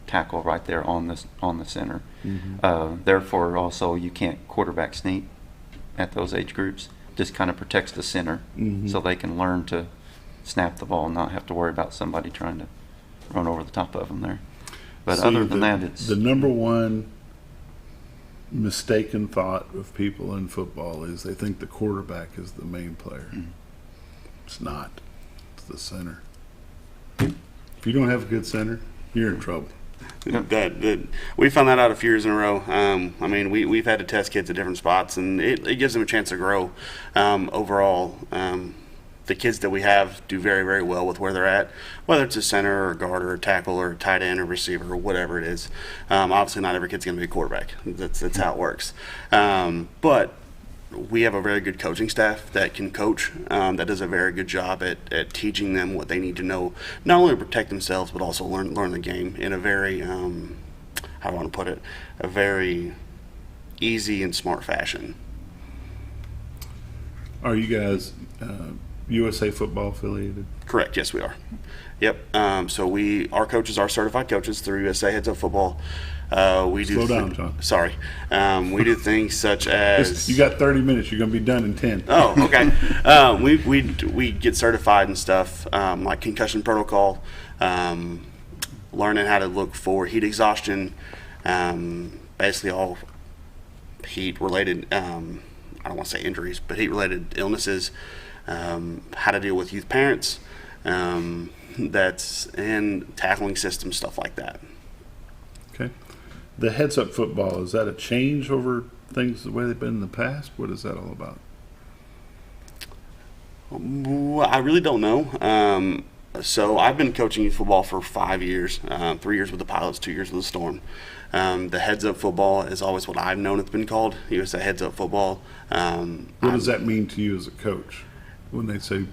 tackle right there on the center. Mm-hmm. Therefore, also you can't quarterback sneak at those age groups. Just kind of protects the center, mm-hmm. so they can learn to snap the ball and not have to worry about somebody trying to run over the top of them there. But other than that, it's the number one mistaken thought of people in football is they think the quarterback is the main player. Mm-hmm. It's not. It's the center. If you don't have a good center, you're in trouble. We found that out a few years in a row. We've had to test kids at different spots, and it gives them a chance to grow. Overall, the kids that we have do very, very well with where they're at, whether it's a center or a guard or a tackle or a tight end or receiver or whatever it is. Obviously, not every kid's going to be a quarterback. That's how it works. But we have a very good coaching staff that can coach, that does a very good job at teaching them what they need to know, not only to protect themselves, but also learn the game in a very, how do I want to put it, a very easy and smart fashion. Are you guys USA Football affiliated? Correct, yes we are. Yep, so our coaches are certified coaches through USA Heads Up Football. We do Slow down, John. Sorry. We do things such as... You got 30 minutes. You're going to be done in 10. Oh, okay. We get certified and stuff, like concussion protocol, learning how to look for heat exhaustion, basically all heat-related, I don't want to say injuries, but heat-related illnesses, how to deal with youth parents, and tackling systems, stuff like that. Okay. The Heads Up Football, is that a change over things the way they've been in the past? What is that all about? I really don't know. So I've been coaching youth football for 5 years, 3 years with the Pilots, 2 years with the Storm. The Heads Up Football is always what I've known it's been called, USA Heads Up Football. What does that mean to you as a coach? When they say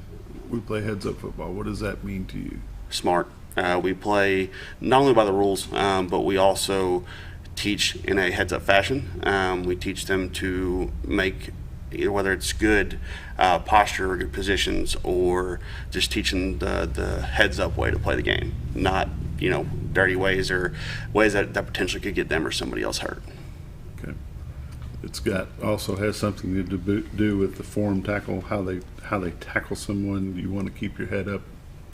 we play Heads Up Football, what does that mean to you? Smart. We play not only by the rules, but we also teach in a heads-up fashion. We teach them to make, whether it's good posture or good positions, or just teaching the heads-up way to play the game. Not dirty ways or ways that potentially could get them or somebody else hurt. Okay. It's also has something to do with the form tackle, how they tackle someone. You want to keep your head up,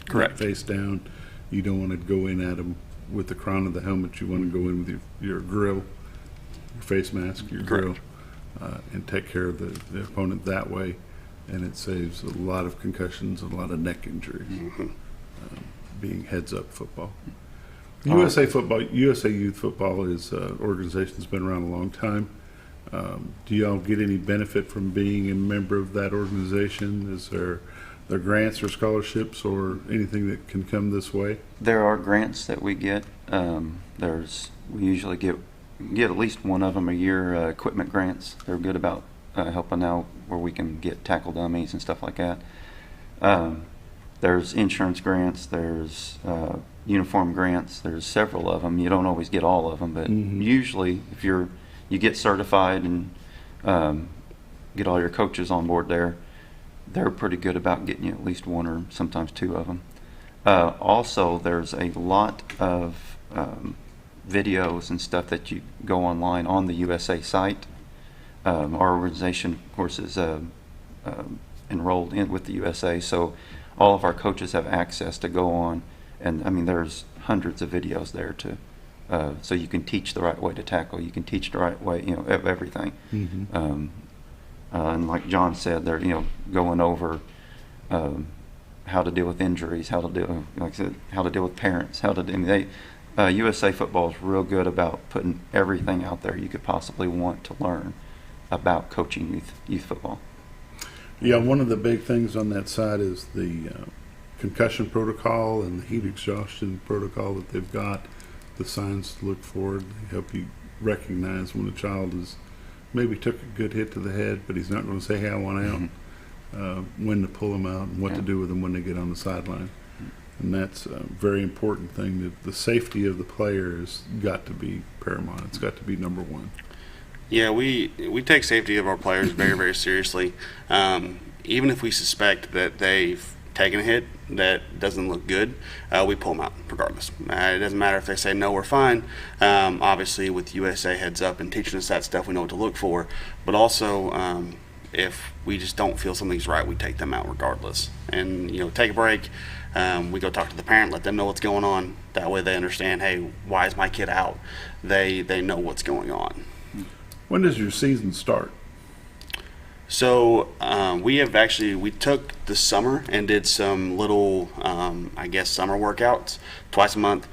correct, face down. You don't want to go in at them with the crown of the helmet. You want to go in with your grill, your face mask, your grill, and take care of the opponent that way. And it saves a lot of concussions, a lot of neck injuries, being heads-up football. USA Youth Football is an organization that's been around a long time. Do y'all get any benefit from being a member of that organization? Is there grants or scholarships or anything that can come this way? There are grants that we get. We usually get at least one of them a year, equipment grants. They're good about helping out where we can get tackle dummies and stuff like that. There's insurance grants, there's uniform grants, there's several of them. You don't always get all of them, but usually if you get certified and get all your coaches on board there, they're pretty good about getting you at least one or sometimes two of them. Also, there's a lot of videos and stuff that you go online on the USA site. Our organization, of course, is enrolled in with the USA, so all of our coaches have access to go on, and I mean there's hundreds of videos there so you can teach the right way to tackle, you can teach the right way, everything. And like John said, they're going over how to deal with injuries, how to deal with parents, USA Football is real good about putting everything out there you could possibly want to learn about coaching youth football. Yeah, one of the big things on that side is the concussion protocol and the heat exhaustion protocol that they've got. The signs to look for, they help you recognize when a child is maybe took a good hit to the head, but he's not going to say, hey, I want out, when to pull them out and what to do with them when they get on the sideline. And that's a very important thing, that the safety of the player has got to be paramount. It's got to be number one. Yeah, we take safety of our players very, very seriously. Even if we suspect that they've taken a hit that doesn't look good, we pull them out regardless. It doesn't matter if they say no, we're fine. Obviously, with USA heads up and teaching us that stuff, we know what to look for. But also, if we just don't feel something's right, we take them out regardless. And take a break. We go talk to the parent, let them know what's going on. That way, they understand. Hey, why is my kid out? They know what's going on. When does your season start? So we took the summer and did some little, summer workouts twice a month.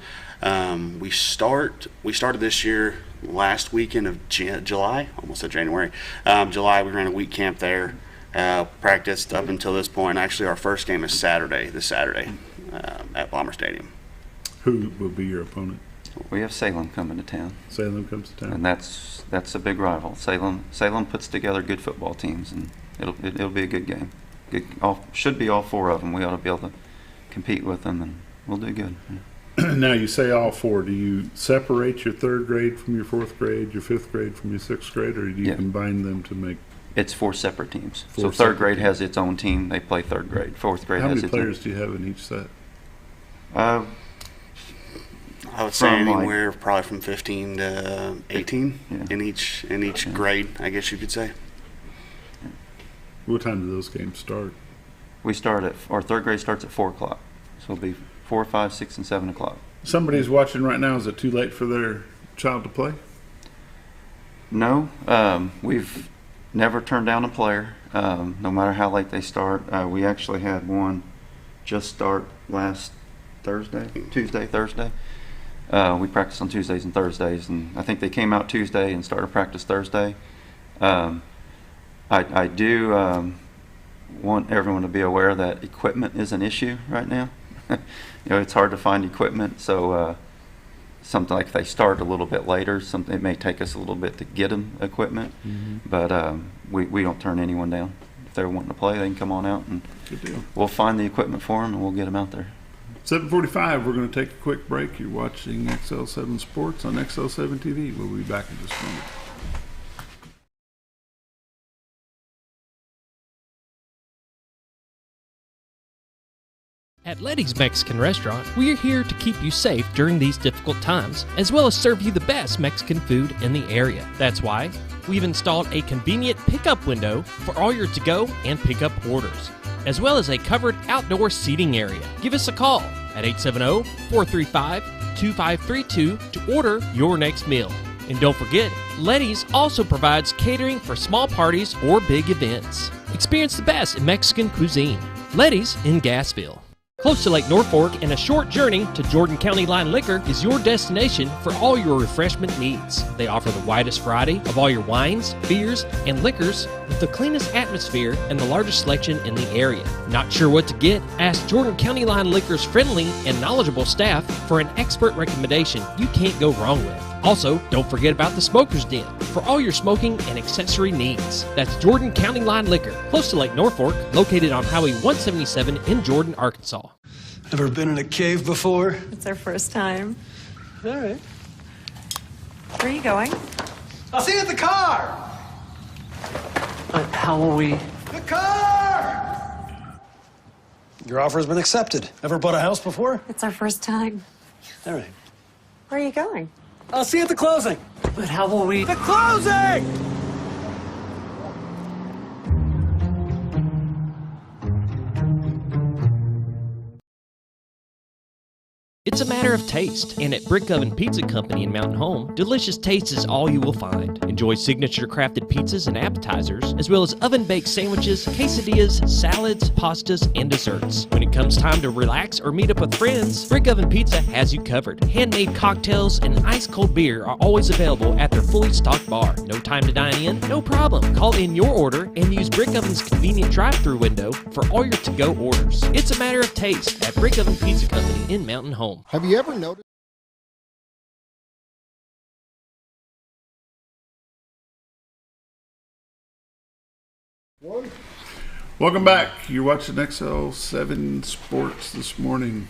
We started this year last weekend of July, almost said January. July, we ran a week camp there, practiced up until this point. Actually, our first game is this Saturday at Bomber Stadium. Who will be your opponent? We have Salem coming to town. Salem comes to town, and that's a big rival. Salem puts together good football teams, and it'll be a good game. Should be all four of them. We ought to be able to compete with them, and we'll do good. Now, you say all four. Do you separate your third grade from your fourth grade, your fifth grade from your sixth grade, or do you combine them to make? It's four separate teams. So third grade has its own team. They play third grade. Fourth grade has its own. How many players do you have in each set? I would say anywhere probably from 15 to 18 in each grade, I guess you could say. What time do those games start? Our third grade starts at 4 o'clock. So it'll be 4, 5, 6, and 7 o'clock. Somebody's watching right now. Is it too late for their child to play? No. We've never turned down a player, no matter how late they start. We actually had one just start last Tuesday, Thursday. We practice on Tuesdays and Thursdays, and I think they came out Tuesday and started practice Thursday. I do want everyone to be aware that equipment is an issue right now. It's hard to find equipment, so something like if they start a little bit later, it may take us a little bit to get them equipment, but we don't turn anyone down. If they're wanting to play, they can come on out, and we'll find the equipment for them, and we'll get them out there. 7:45, we're going to take a quick break. You're watching XL7 Sports on XL7-TV. We'll be back in just a moment. At Letty's Mexican Restaurant, we're here to keep you safe during these difficult times, as well as serve you the best Mexican food in the area. That's why we've installed a convenient pickup window for all your to-go and pickup orders, as well as a covered outdoor seating area. Give us a call at 870-435-2532 to order your next meal. And don't forget, Letty's also provides catering for small parties or big events. Experience the best in Mexican cuisine. Letty's in Gassville. Close to Lake Norfolk and a short journey to Jordan County Line Liquor is your destination for all your refreshment needs. They offer the widest variety of all your wines, beers, and liquors with the cleanest atmosphere and the largest selection in the area. Not sure what to get? Ask Jordan County Line Liquor's friendly and knowledgeable staff for an expert recommendation you can't go wrong with. Also, don't forget about the Smoker's Den for all your smoking and accessory needs. That's Jordan County Line Liquor, close to Lake Norfolk, located on Highway 177 in Jordan, Arkansas. Ever been in a cave before? It's our first time. All right. Where are you going? I'll see you at the car! How will we? The car! Your offer has been accepted. Ever bought a house before? It's our first time. All right. Where are you going? I'll see you at the closing. But how will we? The closing! It's a matter of taste, and at Brick Oven Pizza Company in Mountain Home, delicious taste is all you will find. Enjoy signature crafted pizzas and appetizers, as well as oven-baked sandwiches, quesadillas, salads, pastas, and desserts. When it comes time to relax or meet up with friends, Brick Oven Pizza has you covered. Handmade cocktails and ice-cold beer are always available at their fully stocked bar. No time to dine in? No problem. Call in your order and use Brick Oven's convenient drive-thru window for all your to-go orders. It's a matter of taste at Brick Oven Pizza Company in Mountain Home. Have you ever noticed? Welcome back. You're watching XL7 Sports this morning.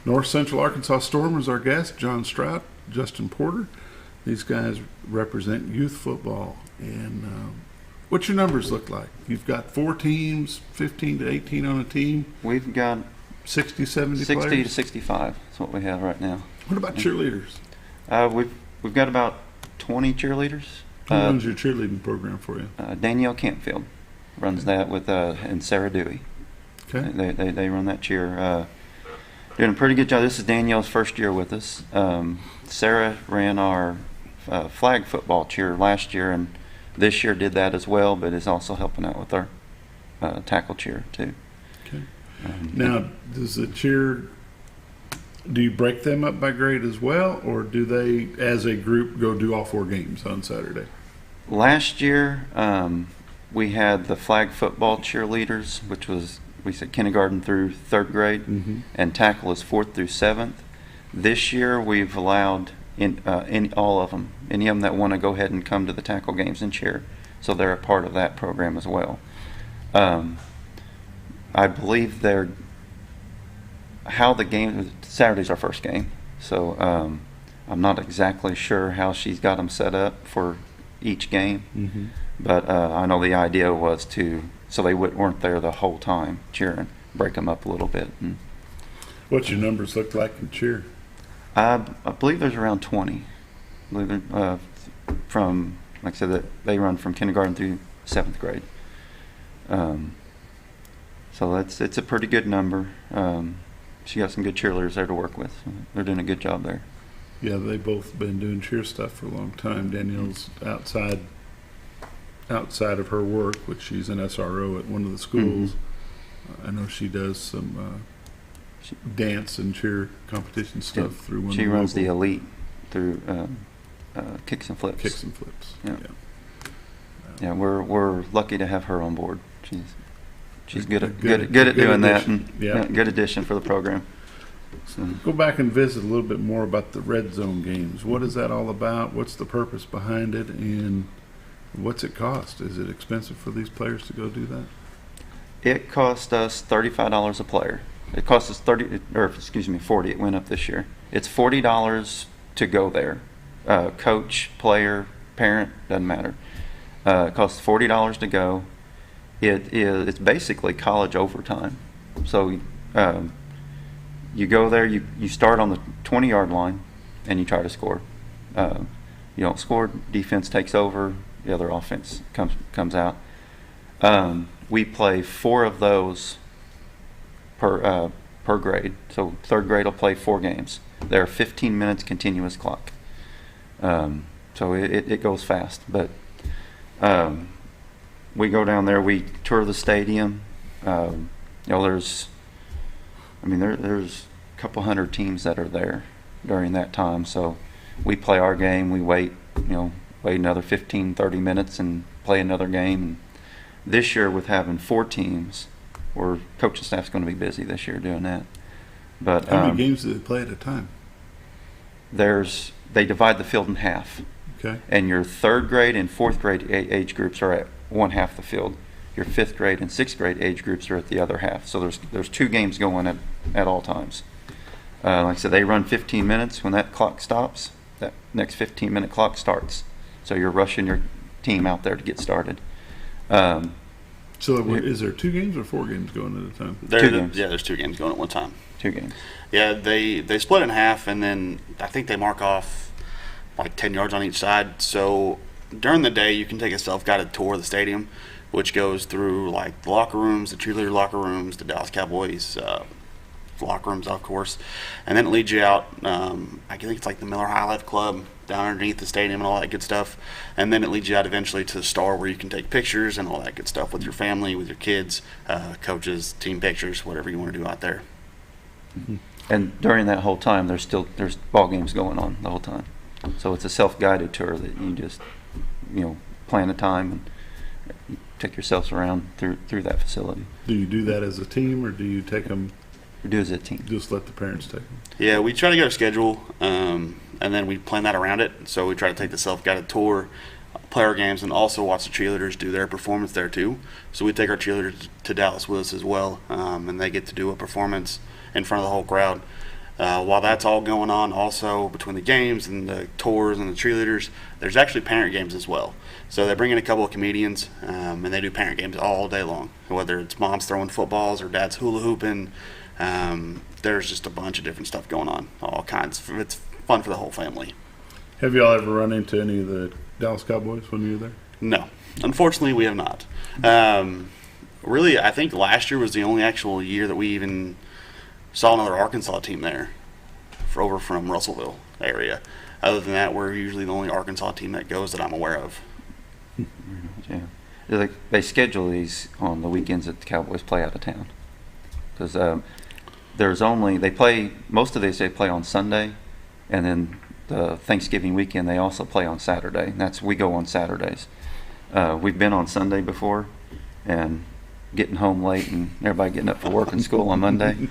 North Central Arkansas Stormers, our guest, John Strout, Justin Porter. These guys represent youth football. And what's your numbers look like? You've got 4 teams, 15 to 18 on a team. We've got 60, 70 60 players? to 65 is what we have right now. What about cheerleaders? We've got about 20 cheerleaders. Who runs your cheerleading program for you? Danielle Campfield runs that with and Sarah Dewey. Okay. They run that cheer. Doing a pretty good job. This is Danielle's first year with us. Sarah ran our flag football cheer last year, and this year did that as well, but is also helping out with our tackle cheer too. Okay. Now, does the cheer, do you break them up by grade as well, or do they, as a group, go do all 4 games on Saturday? Last year, we had the flag football cheerleaders, which was, we said kindergarten through 3rd grade, and tackle is 4th through 7th. This year, we've allowed all of them, any of them that want to go ahead and come to the tackle games and cheer, so they're a part of that program as well. I believe Saturday's our first game, so I'm not exactly sure how she's got them set up for each game, but I know the idea was so they weren't there the whole time cheering, break them up a little bit. What's your numbers look like in cheer? I believe there's around 20. I believe from, like I said, they run from kindergarten through 7th grade. So it's a pretty good number. She got some good cheerleaders there to work with. They're doing a good job there. Yeah, they've both been doing cheer stuff for a long time. Danielle's outside of her work, which she's an SRO at one of the schools. I know she does some dance and cheer competition stuff through one. She runs the elite through kicks and flips. Kicks and flips. Yeah, we're lucky to have her on board. She's good at doing that, and good addition for the program. So. Go back and visit a little bit more about the Red Zone games. What is that all about? What's the purpose behind it, and what's it cost? Is it expensive for these players to go do that? It cost us $35 a player. It cost us $40. It went up this year. It's $40 to go there. Coach, player, parent, doesn't matter. It costs $40 to go. It's basically college overtime. So you go there, you start on the 20-yard line, and you try to score. You don't score, defense takes over, the other offense comes out. We play 4 of those per grade. So 3rd grade will play 4 games. They're 15 minutes continuous clock. So it goes fast. But we go down there, we tour the stadium. There's a couple hundred teams that are there during that time. So we play our game, we wait another 15, 30 minutes and play another game. And this year, with having 4 teams, coaching staff's going to be busy this year doing that. But how many games do they play at a time? They divide the field in half. Okay. And your 3rd grade and 4th grade age groups are at one half the field. Your 5th grade and 6th grade age groups are at the other half. So there's 2 games going at all times. Like I said, they run 15 minutes. When that clock stops, that next 15-minute clock starts. So you're rushing your team out there to get started. So is there 2 games or 4 games going at a time? 2 games. Yeah, there's 2 games going at one time. 2 games. Yeah, they split in half, and then I think they mark off like 10 yards on each side. So during the day, you can take a self-guided tour of the stadium, which goes through like the locker rooms, the cheerleader locker rooms, the Dallas Cowboys locker rooms, of course, and then it leads you out. I think it's like the Miller High Life Club down underneath the stadium and all that good stuff, and then it leads you out eventually to the Star, where you can take pictures and all that good stuff with your family, with your kids, coaches, team pictures, whatever you want to do out there. Mm-hmm. And during that whole time, there's ball games going on the whole time. So it's a self-guided tour that you just plan a time and you take yourselves around through that facility. Do you do that as a team, or do you take them? We do as a team. Just let the parents take them. Yeah, we try to get a schedule, and then we plan that around it. So we try to take the self-guided tour, play our games, and also watch the cheerleaders do their performance there too. So we take our cheerleaders to Dallas with us as well, and they get to do a performance in front of the whole crowd. While that's all going on, also between the games and the tours and the cheerleaders, there's actually parent games as well. So they bring in a couple of comedians, and they do parent games all day long, whether it's moms throwing footballs or dad's hula hooping. There's just a bunch of different stuff going on, all kinds. It's fun for the whole family. Have y'all ever run into any of the Dallas Cowboys when you were there? No, unfortunately we have not. Really, I think last year was the only actual year that we even saw another Arkansas team there, over from Russellville area. Other than that, we're usually the only Arkansas team that goes that I'm aware of. Yeah, they schedule these on the weekends that the Cowboys play out of town, because they play most of these. They play on Sunday, and then the Thanksgiving weekend they also play on Saturday. And we go on Saturdays. We've been on Sunday before, and getting home late and everybody getting up for work and school on Monday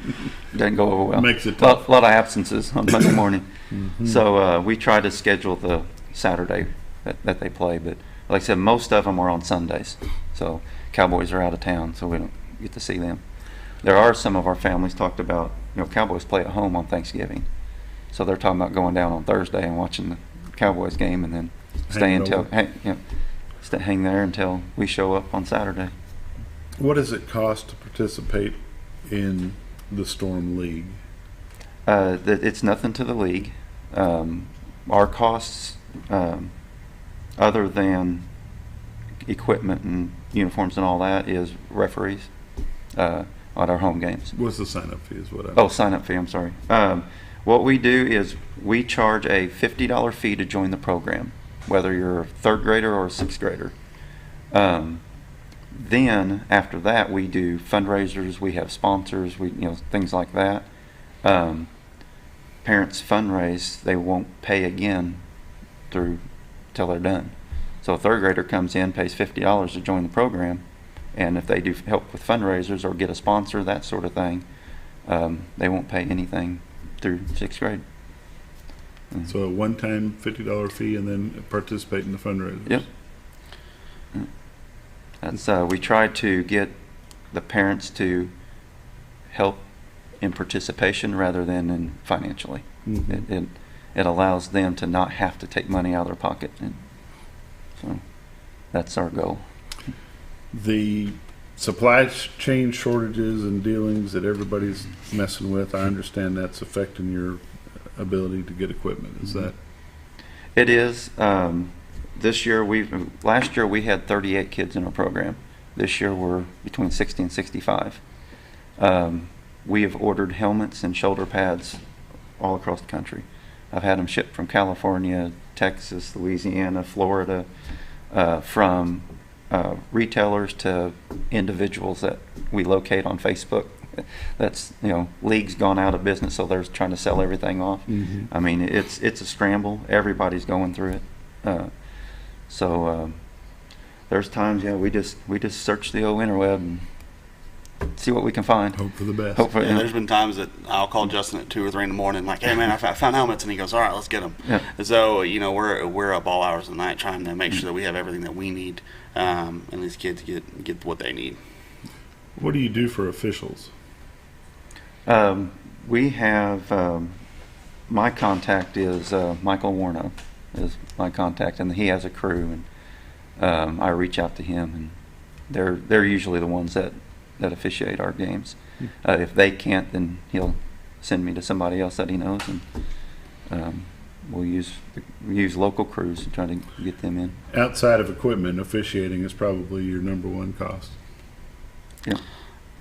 doesn't go over well. Makes it tough. A lot of absences on Monday morning. Mm-hmm. So we try to schedule the Saturday that they play, but like I said, most of them are on Sundays. So Cowboys are out of town, so we don't get to see them. There are some of our families talked about, Cowboys play at home on Thanksgiving, so they're talking about going down on Thursday and watching the Cowboys game and then hang there until we show up on Saturday. What does it cost to participate in the Storm League? It's nothing to the league. Our costs, other than equipment and uniforms and all that, is referees at our home games. What's the sign-up fee is what I mean. Sign-up fee, I'm sorry. What we do is we charge a $50 fee to join the program, whether you're a 3rd grader or a 6th grader. Then after that, we do fundraisers. We have sponsors. Things like that. Parents fundraise. They won't pay again till they're done. So a 3rd grader comes in, pays $50 to join the program, and if they do help with fundraisers or get a sponsor, that sort of thing, they won't pay anything through 6th grade. So a one-time $50 fee, and then participate in the fundraisers. Yep. That's we try to get the parents to help in participation rather than in financially. Mm-hmm. It allows them to not have to take money out of their pocket, and so that's our goal. The supply chain shortages and dealings that everybody's messing with. I understand that's affecting your ability to get equipment. Is that? It is. Last year we had 38 kids in our program. This year we're between 60 and 65. We have ordered helmets and shoulder pads all across the country. I've had them shipped from California, Texas, Louisiana, Florida, from retailers to individuals that we locate on Facebook. That's, league's gone out of business, so they're trying to sell everything off. Mm-hmm. I mean, it's a scramble. Everybody's going through it. There's times, we just search the old interweb and see what we can find. Hope for the best. There's been times that I'll call Justin at 2 or 3 in the morning, like, "Hey man, I found helmets," and he goes, "All right, let's get them." Yeah. So we're up all hours of the night trying to make sure that we have everything that we need, and these kids get what they need. What do you do for officials? We have my contact is Michael Warno is my contact, and he has a crew, and I reach out to him, and they're usually the ones that officiate our games. If they can't, then he'll send me to somebody else that he knows, and we'll use local crews to try to get them in. Outside of equipment, officiating is probably your number one cost. Yeah,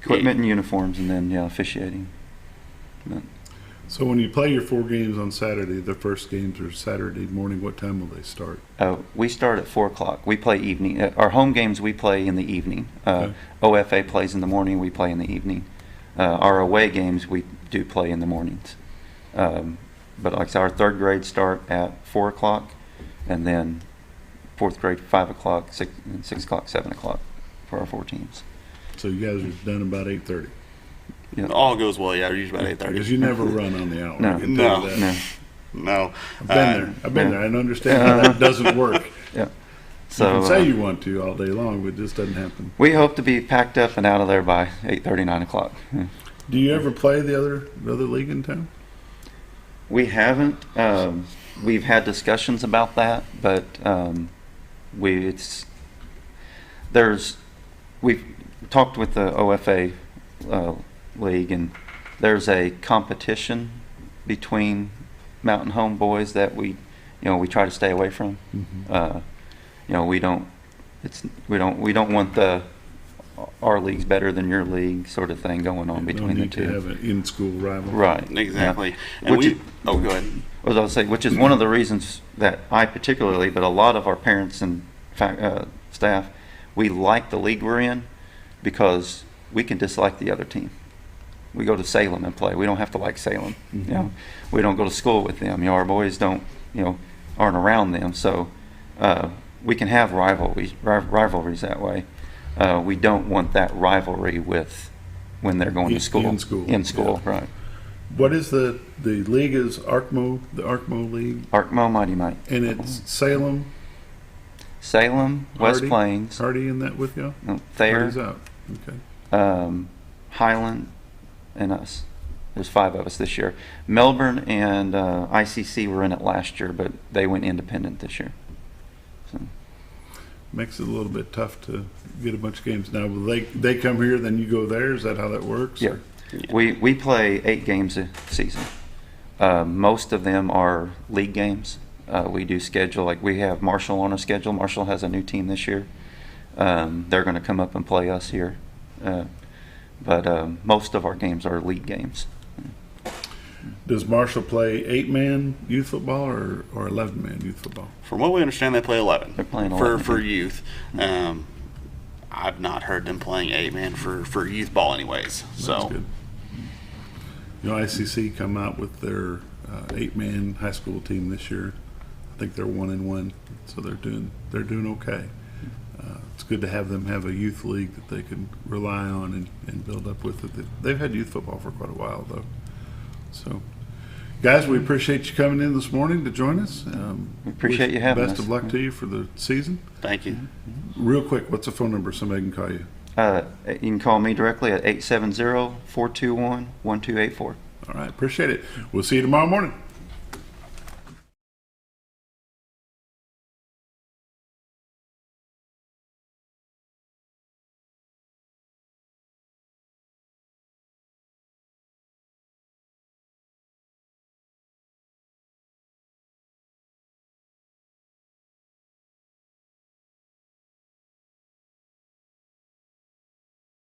equipment and uniforms, and then officiating. But, so when you play your 4 games on Saturday, the first games are Saturday morning. What time will they start? We start at 4 o'clock. We play evening. Our home games we play in the evening. Okay. OFA plays in the morning. We play in the evening. Our away games we do play in the mornings. But like I said, our 3rd grade start at 4 o'clock, and then 4th grade 5 o'clock, 6 o'clock, 7 o'clock for our 4 teams. So you guys are done about 8:30. Yeah. It all goes well, usually about 8:30. Because you never run on the hour. No. I can tell you that. No. I've been there. I've been there. I understand how that doesn't work. Yeah. So you can say you want to all day long, but it just doesn't happen. We hope to be packed up and out of there by 8:30, 9 o'clock. Do you ever play the other league in town? We haven't. We've had discussions about that, but we've talked with the OFA league, and there's a competition between Mountain Home boys that we try to stay away from. Mm-hmm. We don't want our league's better than your league sort of thing going on between the two. To have an in-school rival. Right. Exactly. Yeah. And go ahead. I was going to say, which is one of the reasons that I particularly, but a lot of our parents and staff, we like the league we're in because we can dislike the other team. We go to Salem and play. We don't have to like Salem. Mm-hmm. We don't go to school with them. Our boys don't, aren't around them. So we can have rivalries that way. We don't want that rivalry with when they're going to school. In school, yeah. Right. What is the league is ARCMO, the ARCMO League? ARCMO Mighty Might. And it's Salem, West Plains. Hardy in that with you? No, Thayer. Hardy's out. Okay. Highland, and us. There's 5 of us this year. Melbourne and ICC were in it last year, but they went independent this year. So. Makes it a little bit tough to get a bunch of games. Now, will they come here, then you go there? Is that how that works? Yeah. We play 8 games a season. Most of them are league games. We do schedule, like we have Marshall on a schedule. Marshall has a new team this year. They're going to come up and play us here. But most of our games are league games. Does Marshall play 8-man youth football or 11-man youth football? From what we understand, they play 11. They're playing 11 for youth. I've not heard them playing 8-man for youth ball, anyways. That's good. ICC come out with their 8-man high school team this year. I think they're 1-1, so they're doing okay. It's good to have them have a youth league that they can rely on and build up with it. They've had youth football for quite a while, though. So, guys, we appreciate you coming in this morning to join us. We appreciate you having us. Best of luck to you for the season. Thank you. Real quick, what's the phone number somebody can call you? You can call me directly at 870-421-1284. All right, appreciate it. We'll see you tomorrow morning.